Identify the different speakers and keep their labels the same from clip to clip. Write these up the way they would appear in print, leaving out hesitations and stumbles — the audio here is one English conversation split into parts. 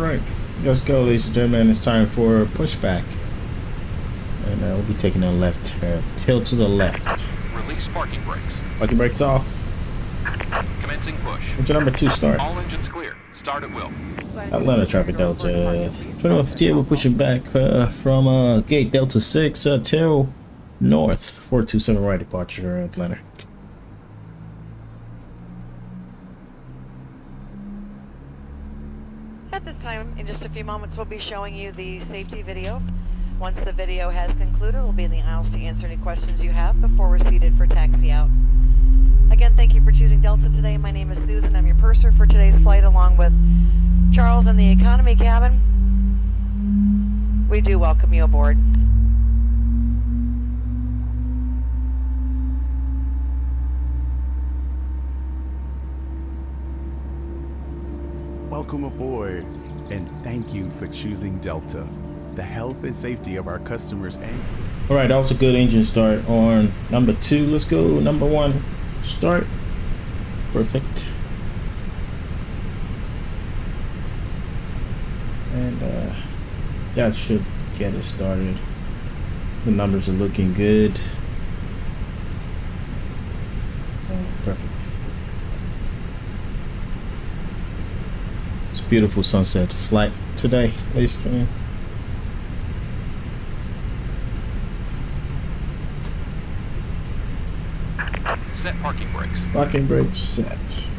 Speaker 1: Alright, let's go, ladies and gentlemen. It's time for pushback. And we'll be taking a left turn. Tilt to the left.
Speaker 2: Release parking brakes.
Speaker 1: Parking brakes off.
Speaker 2: Commencing push.
Speaker 1: Engine number 2 start.
Speaker 2: All engines clear. Start at will.
Speaker 1: Atlanta traffic Delta 2158. We're pushing back from gate Delta 6 till north. 427 right departure Atlanta.
Speaker 3: At this time, in just a few moments, we'll be showing you the safety video. Once the video has concluded, we'll be in the aisles to answer any questions you have before we're seated for taxi out. Again, thank you for choosing Delta today. My name is Susan. I'm your purser for today's flight, along with Charles in the economy cabin. We do welcome you aboard.
Speaker 4: Welcome aboard, and thank you for choosing Delta. The health and safety of our customers and...
Speaker 1: Alright, that was a good engine start on number 2. Let's go number 1. Start. Perfect. And that should get it started. The numbers are looking good. Perfect. It's a beautiful sunset flight today, ladies and gentlemen.
Speaker 2: Set parking brakes.
Speaker 1: Parking brakes set.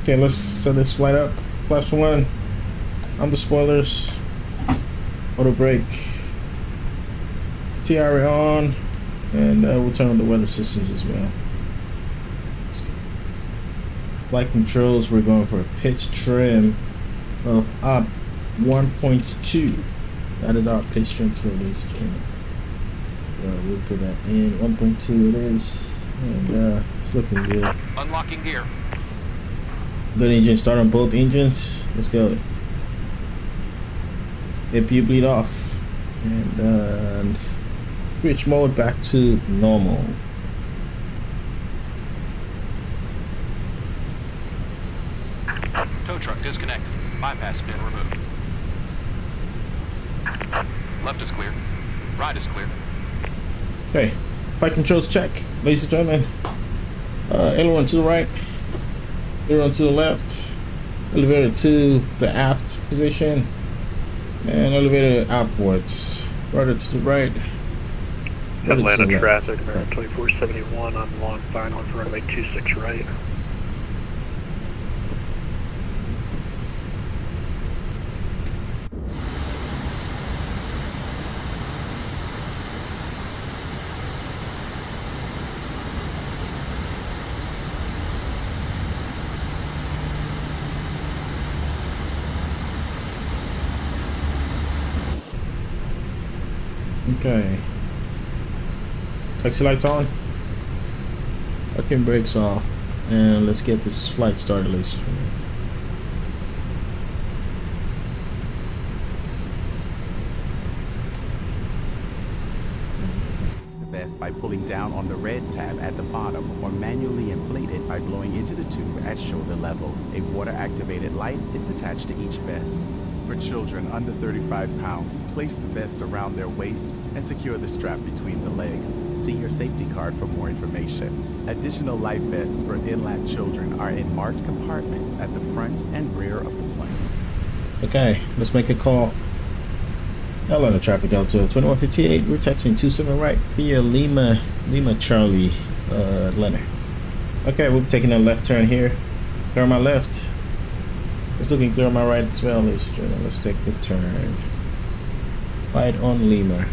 Speaker 1: Okay, let's set this flight up. Flaps 1. On the spoilers. Auto brake. TRA on. And we'll turn on the weather systems as well. Flight controls, we're going for a pitch trim of up 1.2. That is our pitch trim to this trim. We'll put that in 1.2. It is. And it's looking good.
Speaker 2: Unlocking gear.
Speaker 1: Good engine start on both engines. Let's go. APU bleed off. And switch mode back to normal.
Speaker 2: Tow truck disconnected. Bypass pin removed. Left is clear. Right is clear.
Speaker 1: Okay. Flight controls check, ladies and gentlemen. Aileron to the right, aileron to the left, elevator to the aft position, and elevator outwards. Rudder to the right.
Speaker 5: Atlanta traffic, American 2471 on long final for runway 26 right.
Speaker 1: Okay. Taxi lights on. Parking brakes off. And let's get this flight started, ladies and gentlemen.
Speaker 4: Best by pulling down on the red tab at the bottom, or manually inflate it by blowing into the tube at shoulder level. A water-activated light is attached to each vest. For children under 35 pounds, place the vest around their waist and secure the strap between the legs. See your safety card for more information. Additional life vests for in-lap children are in marked compartments at the front and rear of the plane.
Speaker 1: Okay, let's make a call. Atlanta traffic Delta 2158. We're taxiing 27 right via Lima Charlie, Atlanta. Okay, we'll be taking a left turn here. Clear on my left. It's looking clear on my right as well, ladies and gentlemen. Let's take the turn. Right on Lima.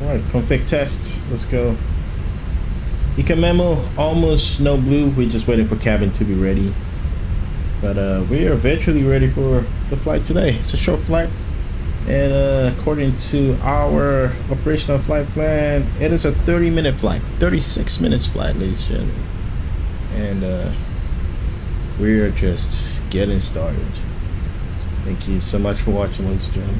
Speaker 1: Alright, config test. Let's go. Econ memo, almost no blue. We're just waiting for cabin to be ready. But we are virtually ready for the flight today. It's a short flight. And according to our operational flight plan, it is a 30-minute flight. 36 minutes flight, ladies and gentlemen. and we're just getting started. Thank you so much for watching, ladies and gentlemen.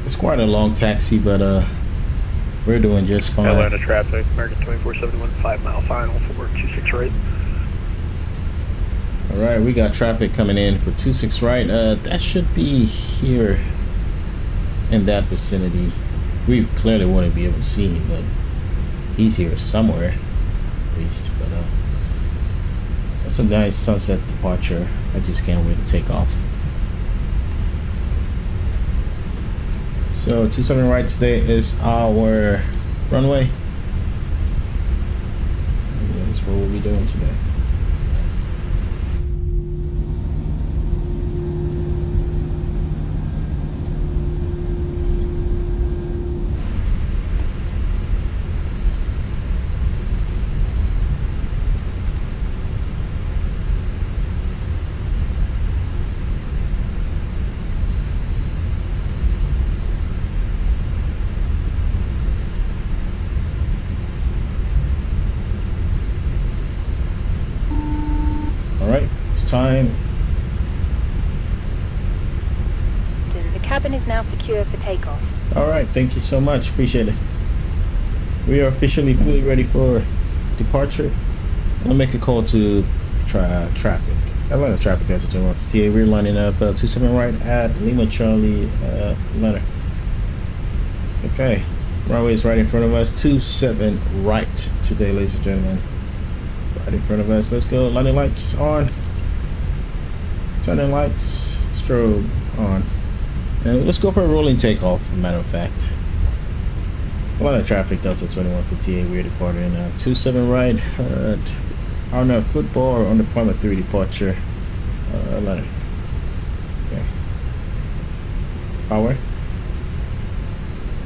Speaker 1: It's quite a long taxi, but we're doing just fine.
Speaker 5: Atlanta traffic, American 2471, 5 mile final for 26 right.
Speaker 1: All right, we got traffic coming in for 26 right. That should be here in that vicinity. We clearly wouldn't be able to see him, but he's here somewhere, at least. But that's a nice sunset departure. I just can't wait to take off. So 27 right today is our runway. And that's what we'll be doing today. Time.
Speaker 6: The cabin is now secure for takeoff.
Speaker 1: All right, thank you so much. Appreciate it. We are officially fully ready for departure. I'll make a call to traffic. Atlanta traffic at 2158. We're lining up 27 right at Lima Charlie Leonard. Okay, runway is right in front of us. 27 right today, ladies and gentlemen. Right in front of us. Let's go. Lighting lights on. Turning lights, strobe on. And let's go for a rolling takeoff, as a matter of fact. A lot of traffic, Delta 2158, we're departing 27 right, on our football or on deployment 3 departure. Atlanta. Okay. Power.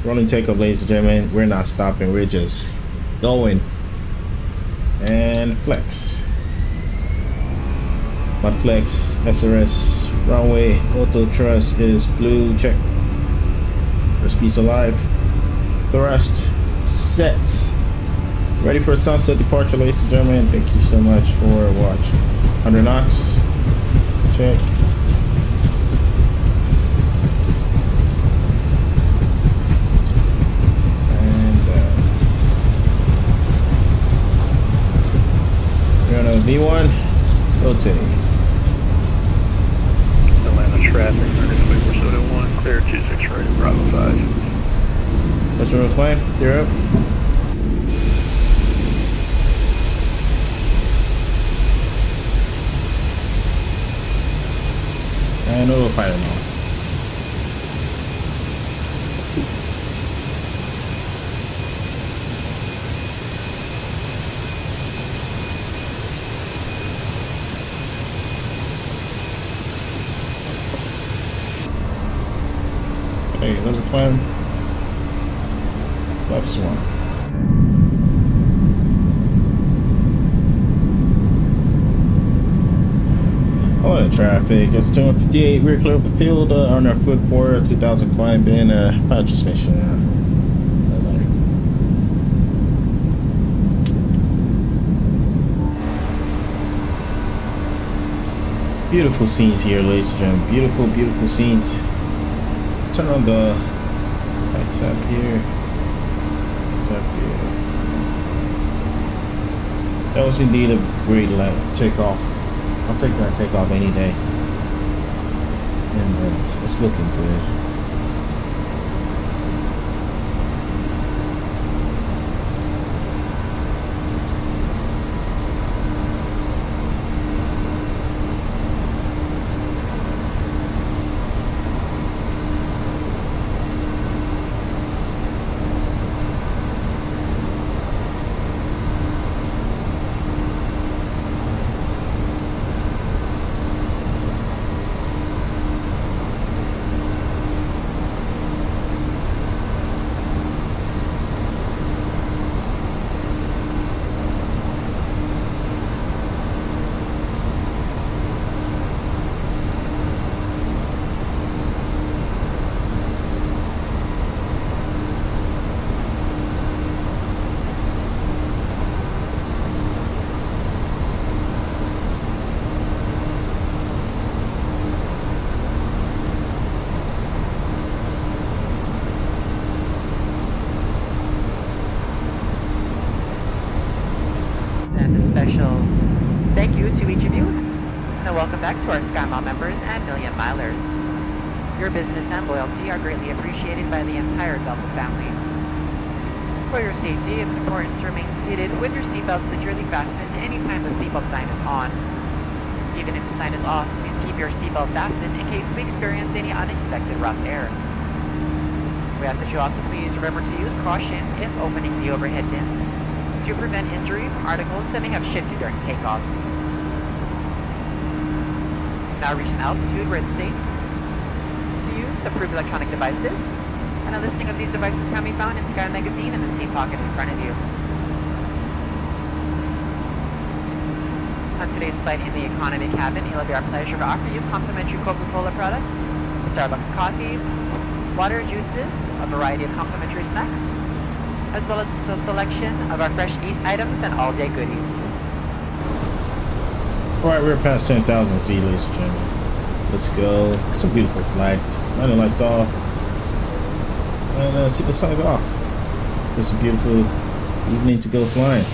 Speaker 1: Rolling takeoff, ladies and gentlemen. We're not stopping, we're just going. And flex. My flex, SRS, runway, auto thrust is blue, check. First piece alive. Thrust, set. Ready for a sunset departure, ladies and gentlemen. Thank you so much for watching. 100 knots, check. And we're on a V1, rotate.
Speaker 5: Traffic, American 2471, clear 26 right, Bravo 5.
Speaker 1: What's your plane? You're up. And autopilot now. Okay, there's a plan. Left swan. A lot of traffic. It's 258. We're clear of the field on our footboard. 2000 climb in power transmission. Beautiful scenes here, ladies and gentlemen. Beautiful, beautiful scenes. Let's turn on the lights up here. Lights up here. That was indeed a great takeoff. I'll take that takeoff any day. And it's looking good.
Speaker 7: Special thank you to each of you, and welcome back to our SkyMall members and Million Milers. Your business and loyalty are greatly appreciated by the entire Delta family. For your safety, it's important to remain seated with your seatbelt securely fastened anytime the seatbelt sign is on. Even if the sign is off, please keep your seatbelt fastened in case we experience any unexpected rough air. We ask that you also please remember to use caution if opening the overhead bins, to prevent injury from articles that may have shifted during takeoff. Now reach an altitude where it's safe to use approved electronic devices, and a listing of these devices can be found in Sky Magazine in the seat pocket in front of you. On today's flight in the economy cabin, it'll be our pleasure to offer you complimentary Coca-Cola products, Starbucks coffee, water and juices, a variety of complimentary snacks, as well as a selection of our fresh eats items and all-day goodies.
Speaker 1: Alright, we're past 10,000 feet, ladies and gentlemen. Let's go. It's a beautiful flight. Running lights off. And see the sun's off. It's a beautiful evening to go flying.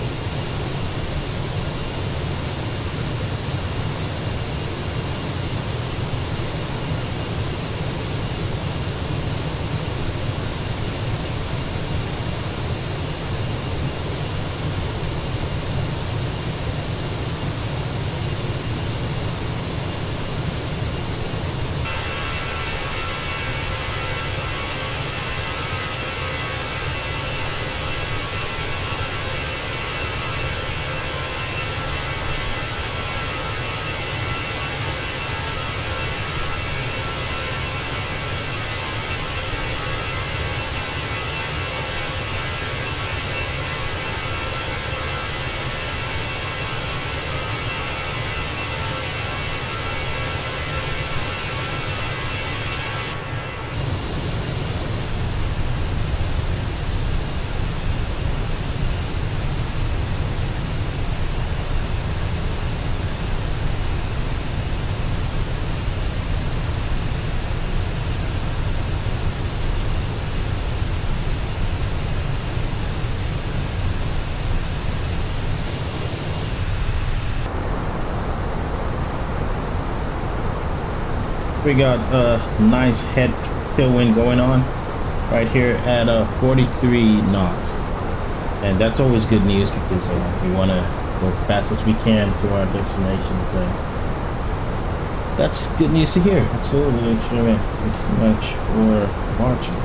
Speaker 1: We got a nice head tailwind going on right here at 43 knots, and that's always good news because we want to go fast as we can to our destinations. That's good news to hear. Absolutely. Thank you so much for watching.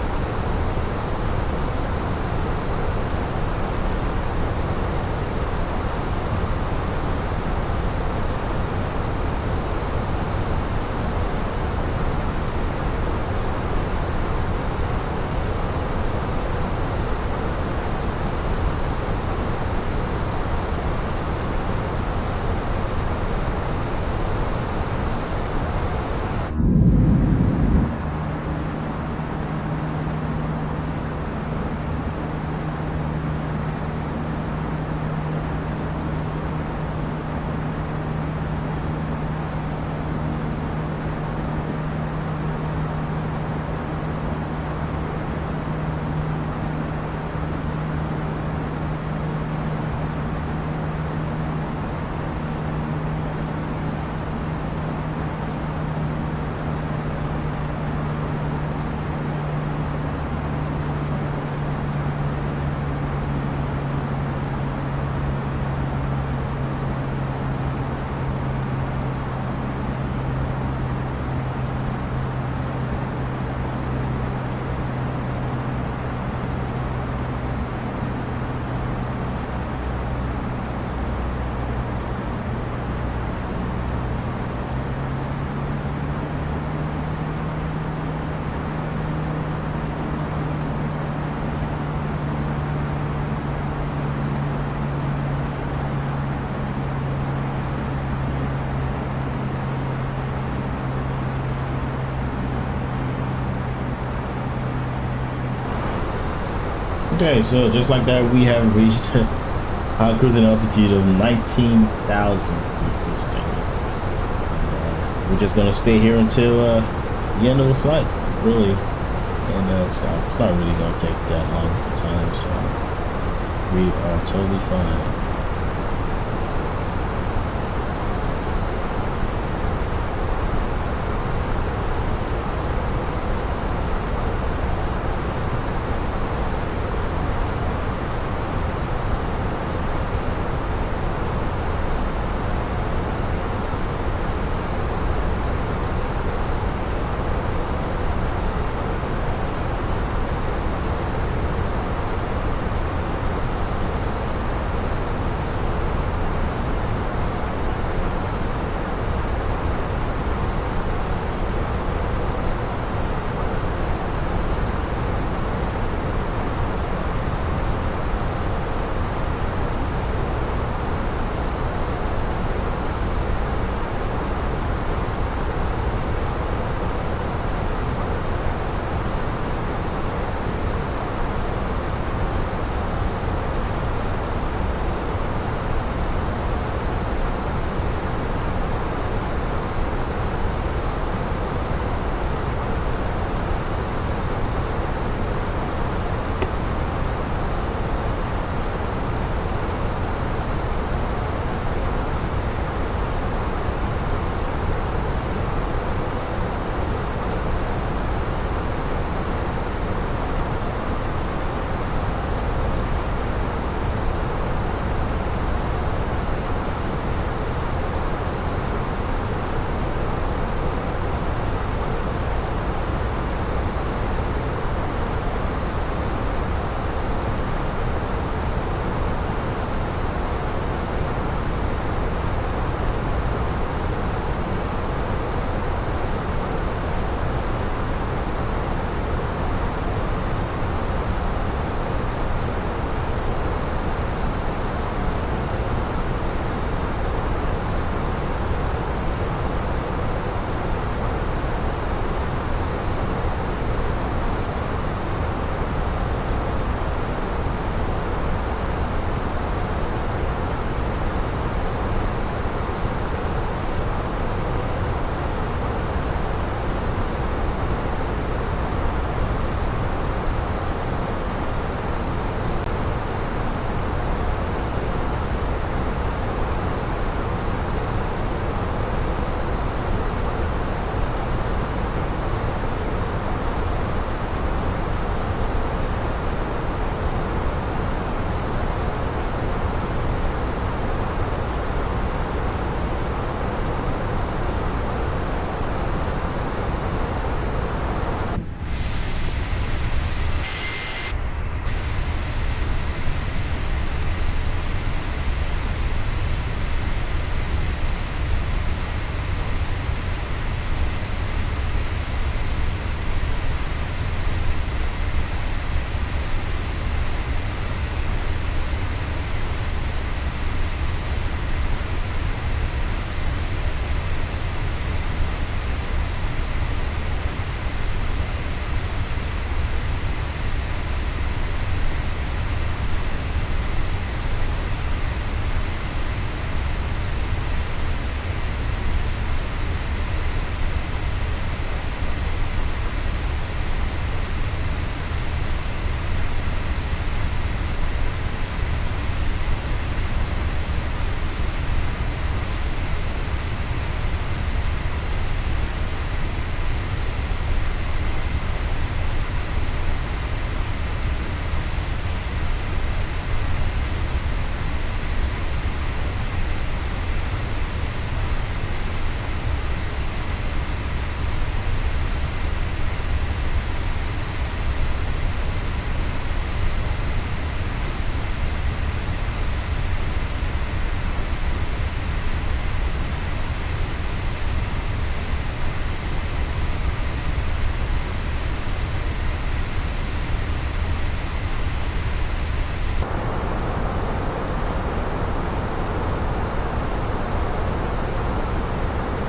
Speaker 1: Okay, so just like that, we have reached our cruising altitude of 19,000 feet, ladies and gentlemen. We're just gonna stay here until the end of the flight, really, and it's not really gonna take that long for time, so we are totally fine.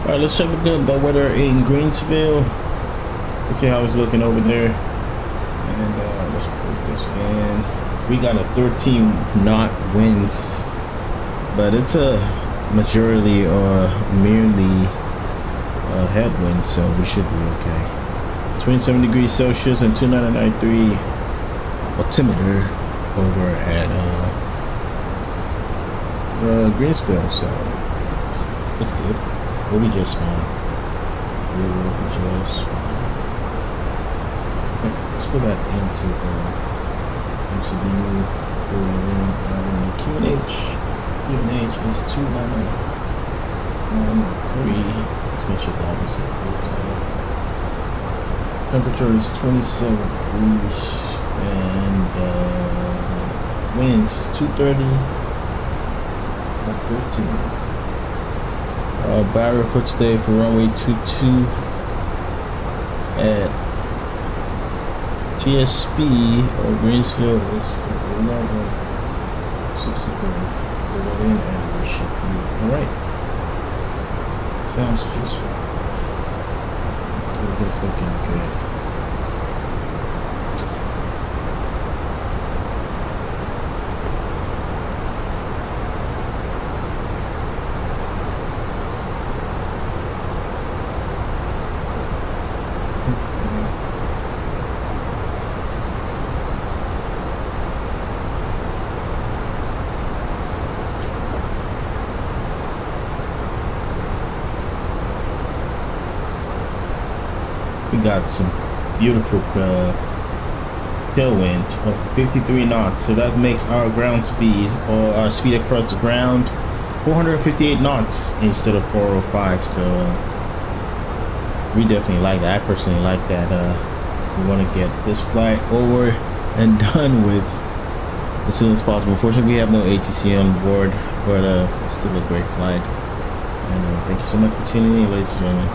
Speaker 1: All right, let's check the weather in Greensville. Let's see how it's looking over there. And let's put this in. We got a 13 knot winds, but it's a majority or merely headwind, so we should be okay. 27 degrees Celsius and 2993 altimeter over at Greensville, so it's good. We'll be just fine. We will be just fine. Okay, let's put that into the MCDU. QNH. QNH is 293. Let's make sure that is it. Temperature is 27 degrees and winds 230 at 13. Barrier for today for runway 22 at GSP or Greensville is 11:63. And we should be alright. Sounds just fine. It's looking good. We got some beautiful tailwind of 53 knots, so that makes our ground speed or our speed across the ground 458 knots instead of 405. So we definitely like that. I personally like that. We want to get this flight over and done with as soon as possible. Unfortunately, we have no ATC on board, but it's still a great flight. And thank you so much for tuning in, ladies and gentlemen.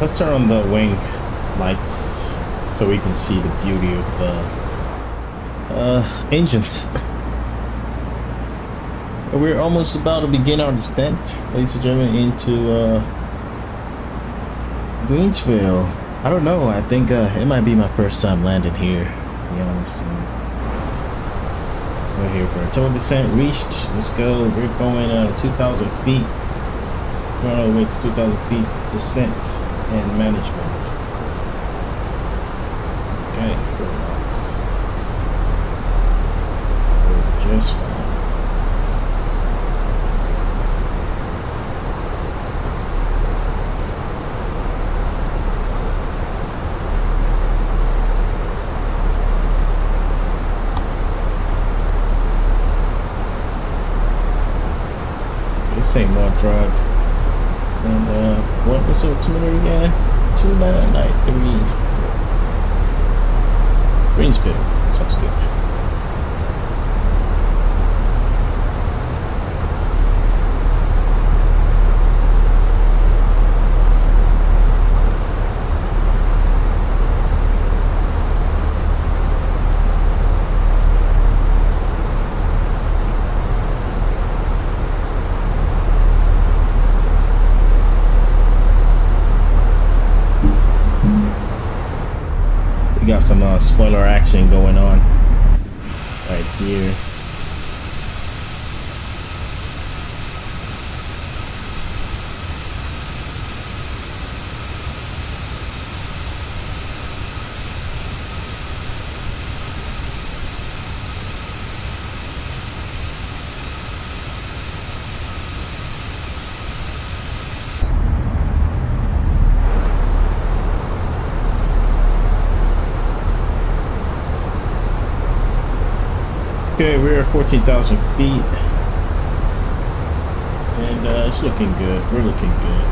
Speaker 1: Let's turn on the wing lights so we can see the beauty of the engines. We're almost about to begin our descent, ladies and gentlemen, into Greensville. I don't know. I think it might be my first time landing here, to be honest. We're here for a total descent reached. Let's go. We're going 2,000 feet. We're on our way to 2,000 feet descent and management. Okay, 4 knots. We're just fine. Say more drug. And what was the altimeter again? 2993. Greensville. Sounds good. Got some spoiler action going on right here. Okay, we're at 14,000 feet, and it's looking good. We're looking good.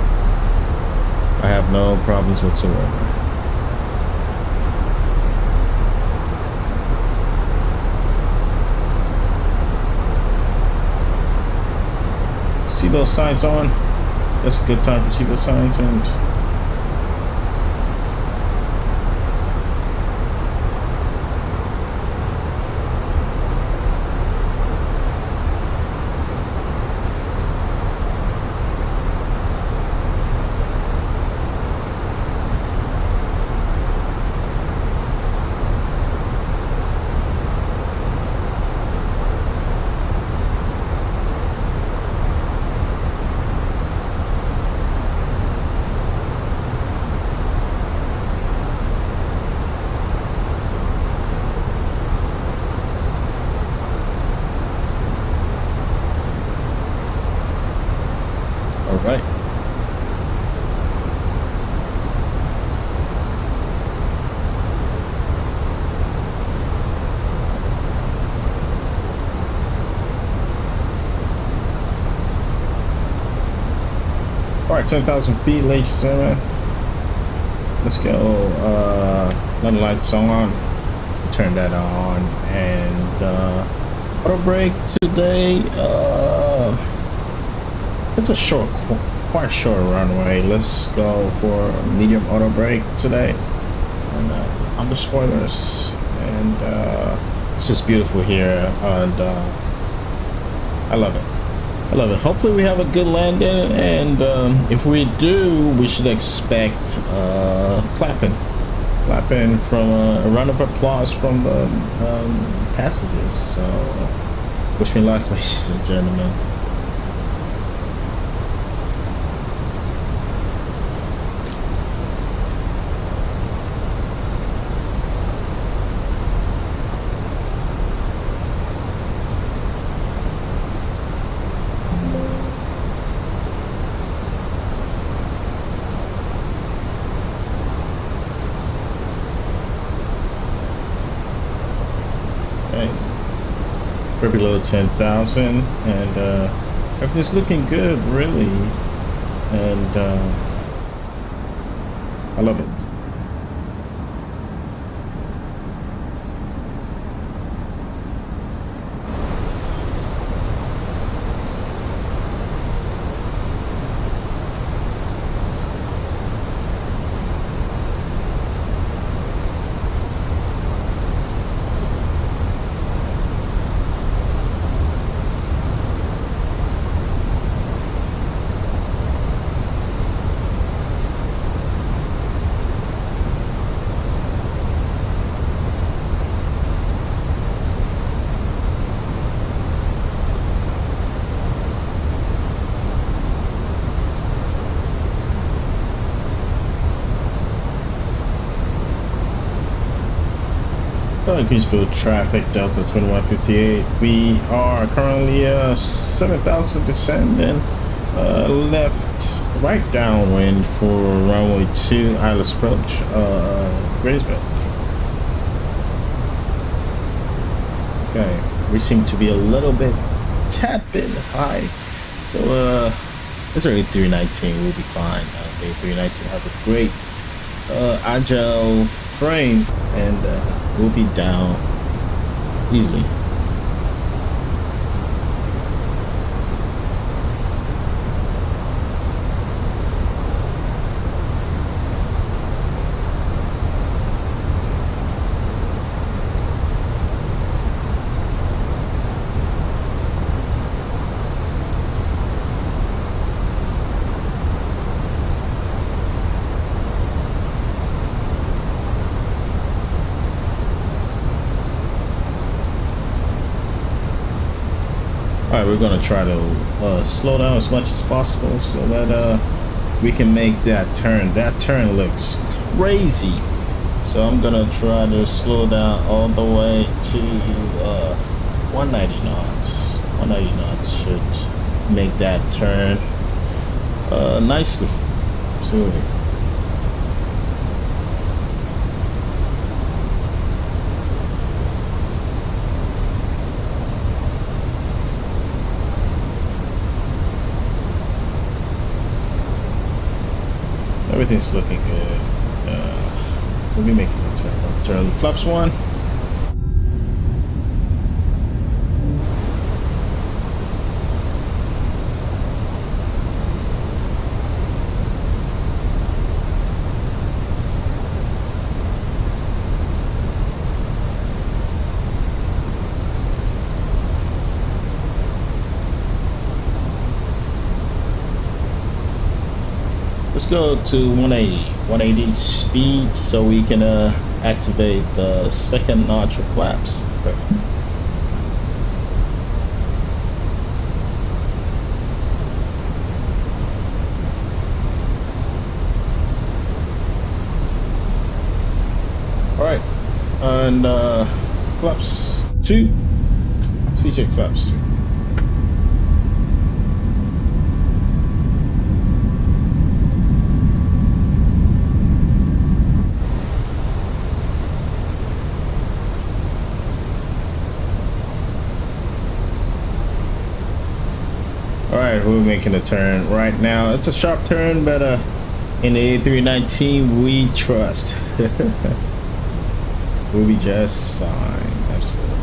Speaker 1: I have no problems whatsoever. Seatbelt signs on. That's a good time for seatbelt signs and. Right. All right, 10,000 feet, ladies and gentlemen. Let's go. Let the lights on. Turn that on, and auto brake today. It's a quite short runway. Let's go for medium auto brake today. And on the spoilers, and it's just beautiful here, and I love it. I love it. Hopefully we have a good landing, and if we do, we should expect clapping from a round of applause from the passengers. So wish me luck, ladies and gentlemen. We're below 10,000, and everything's looking good, really, and I love it. Greensville traffic, Delta 2158. We are currently 7,000 descending, left right downwind for runway 2, Isles approach, Greensville. Okay, we seem to be a little bit, tad bit high, so this is A319, we'll be fine. The A319 has a great agile frame, and we'll be down easily. Alright, we're gonna try to slow down as much as possible so that we can make that turn. That turn looks crazy. So I'm gonna try to slow down all the way to 190 knots. 190 knots should make that turn nicely. Absolutely. Everything's looking good. We'll be making the turn. Flaps 1. Let's go to 180 speed so we can activate the second notch of flaps. Okay. All right, and flaps 2, speed check flaps. Alright, we're making a turn right now. It's a sharp turn, but in the A319 we trust. We'll be just fine. Absolutely.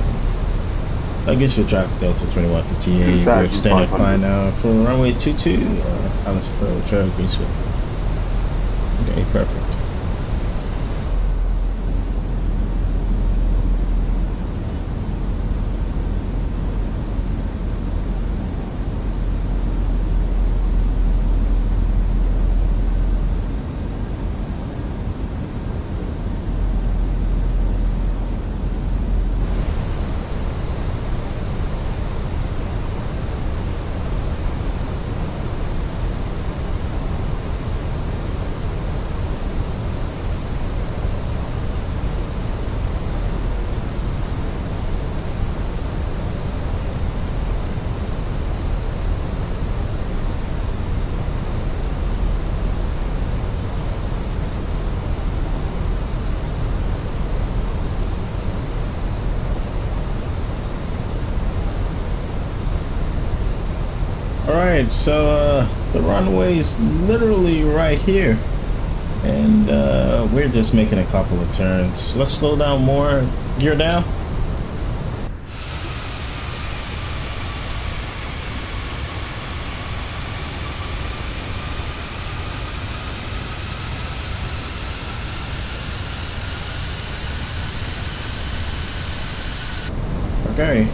Speaker 1: Against for traffic Delta 2158. We're extended fine now for runway 22, Isles approach, Greensville. Okay, perfect. Alright, so the runway is literally right here, and we're just making a couple of turns. Let's slow down more. Gear down. Okay.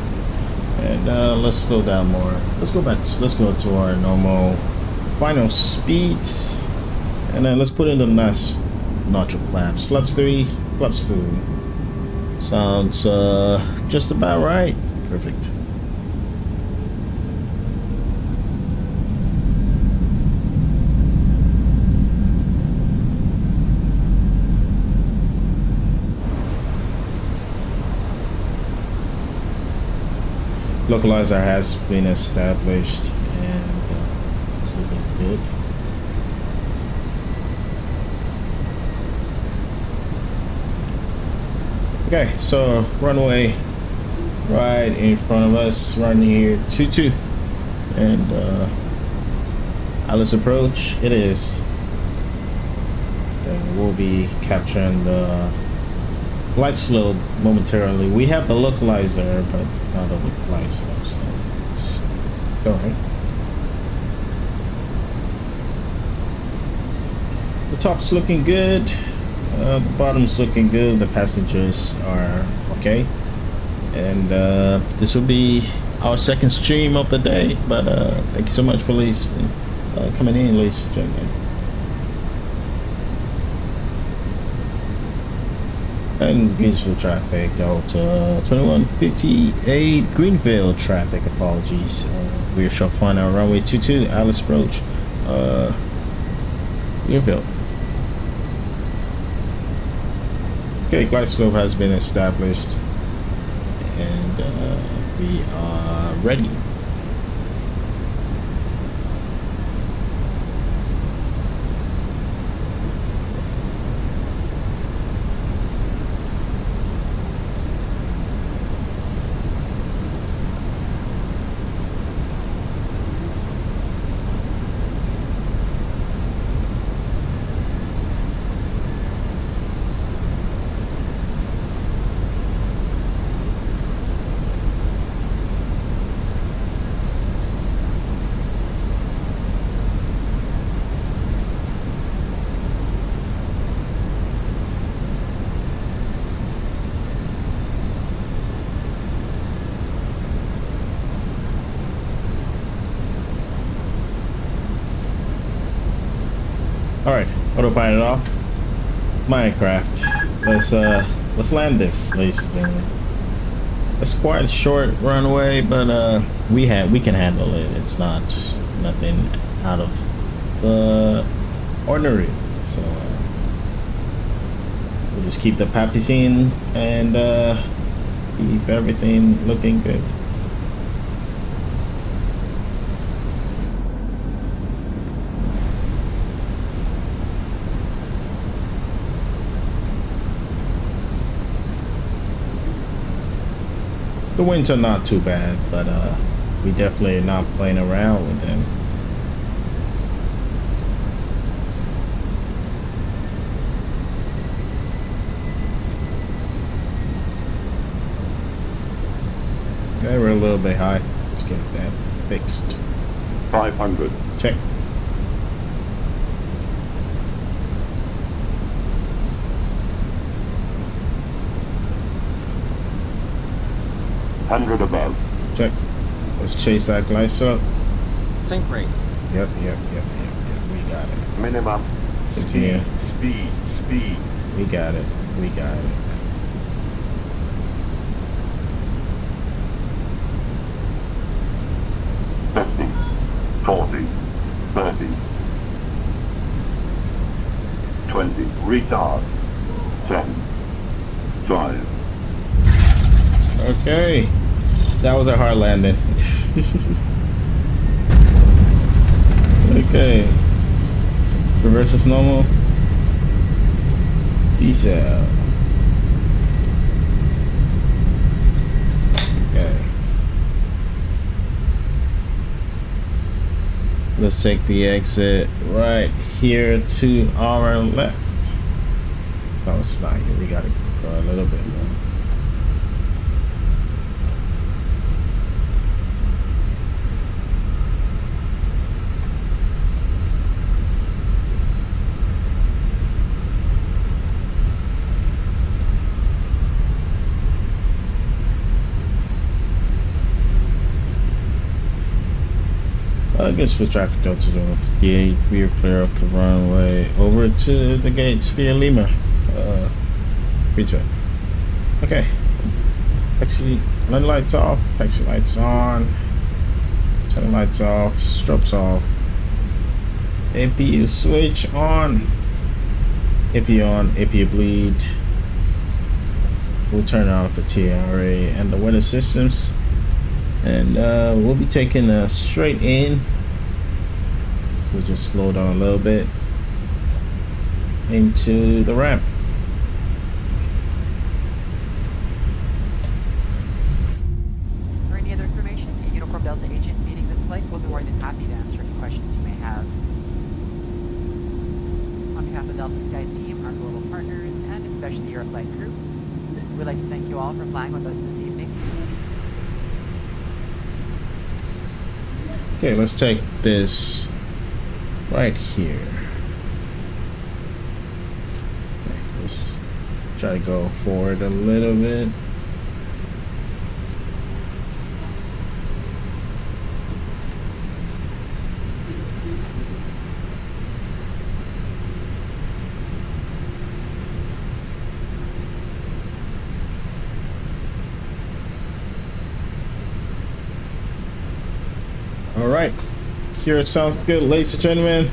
Speaker 1: And let's slow down more. Let's go to our normal final speeds, and then let's put in the nice notch of flaps. Flaps 3, flaps 4. Sounds just about right. Perfect. Localizer has been established, and it's looking good. Okay, so runway right in front of us, running here 22, and Alice approach. It is. And we'll be capturing the glide slope momentarily. We have the localizer, but not the glide slope, so it's alright. The top's looking good. The bottom's looking good. The passengers are okay, and this will be our second stream of the day. But thank you so much for coming in, ladies and gentlemen. And Greensville traffic, Delta 2158 Greenville traffic. Apologies. We are short final runway 22, Alice approach. Greenville. Okay, glide slope has been established, and we are ready. All right, autopilot off. Minecraft. Let's land this, ladies and gentlemen. It's quite a short runway, but we can handle it. It's nothing out of the ordinary. So we'll just keep the pappy scene and keep everything looking good. The winds are not too bad, but we definitely are not playing around with them. Okay, we're a little bit high. Let's get that fixed.
Speaker 8: 500.
Speaker 1: Check.
Speaker 8: Hundred above.
Speaker 1: Check. Let's chase that glide slope.
Speaker 9: Sink rate.
Speaker 1: Yep. We got it.
Speaker 8: Minimum.
Speaker 1: Continue.
Speaker 8: Speed.
Speaker 1: We got it.
Speaker 8: $50, $40, $30, $20. Retard. 10, 5.
Speaker 1: Okay. That was a hard landing. Okay. Reverse is normal. Decel. Okay. Let's take the exit right here to our left. Oh, it's not here. We gotta go a little bit more. Against for traffic Delta 58, we are clear off the runway over to the gates via Lima. Retreat. Okay. Taxi lights off, taxi lights on, turn lights off, strobes off, APU switch on, APU on, APU bleed. We'll turn off the TRA and the weather systems. And we'll be taking a straight in. We'll just slow down a little bit into the ramp.
Speaker 7: For any other information, a Uniform Delta agent meeting this flight will be more than happy to answer any questions you may have. On behalf of Delta Sky Team, our global partners, and especially your flight crew, we'd like to thank you all for flying with us this evening.
Speaker 1: Okay, let's take this right here. Okay, let's try to go forward a little bit. All right, here it sounds good, ladies and gentlemen.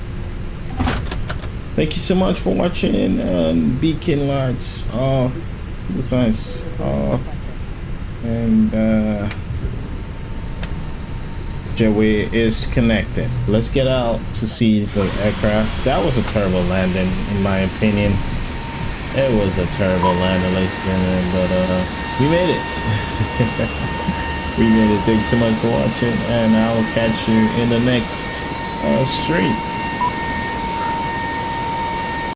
Speaker 1: Thank you so much for watching. Beacon lights off, was nice off, and jetway is connected. Let's get out to see the aircraft. That was a terrible landing, in my opinion. It was a terrible landing, ladies and gentlemen, but we made it. We made it. Thanks so much for watching, and I will catch you in the next stream.